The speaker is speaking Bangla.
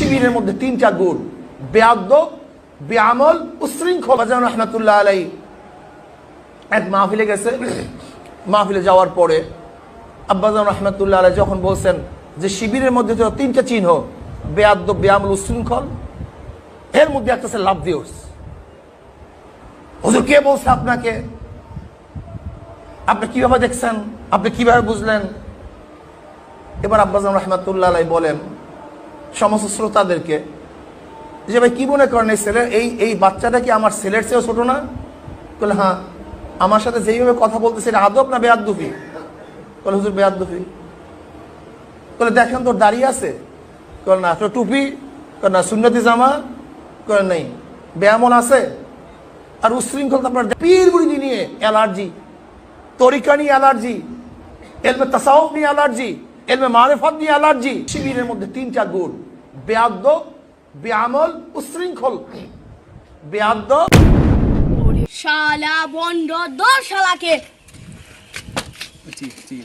শিবিরের মধ্যে তিনটা গুণ, বেয়াদব, বেআমল, উশৃঙ্খল। বাজান রহমাতুল্লাহ আলাই এক মাহফিলে গেছে। মাহফিলে যাওয়ার পরে আব্বাজান রহমাতুল্লাহ আলাই যখন বলছেন যে শিবিরের মধ্যে তো তিনটা চিহ্ন, বেয়াদব, বেআমল, উশৃঙ্খল, এর মধ্যে একটা আছে লাভ দিওস। হুজুর কে বলছে আপনাকে? আপনি কিভাবে দেখছেন? আপনি কিভাবে বুঝলেন? এবার আব্বাজান রহমাতুল্লাহ আলাই বলেন সমস্ত শ্রোতাদেরকে যে ভাই কি মনে করেন এই ছেলে, এই বাচ্চাটা কি আমার ছেলের চেয়েও ছোট না? বলে হ্যাঁ। আমার সাথে যেইভাবে কথা বলতেছে এটা আদব না বেয়াদবি? বলে হুজুর বেয়াদবি। বলে দেখেন তোর দাঁড়িয়ে আছে? বলে না। তোর টুপি? না। সুন্নতি জামা? করে নেই। বেয়ামল আছে? আর উশৃঙ্খল আপনার পীর মুরিদি নিয়ে অ্যালার্জি, তরিকা নিয়ে অ্যালার্জি, ইলমে তাসাউফ নিয়ে অ্যালার্জি, ইলমে মারিফাত নিয়ে অ্যালার্জি। শিবিরের মধ্যে তিনটা গুণ, বেয়াদব, বেআমল, উশৃঙ্খল। বেয়াদব শালা বন্ড দর শালাকে। জি জি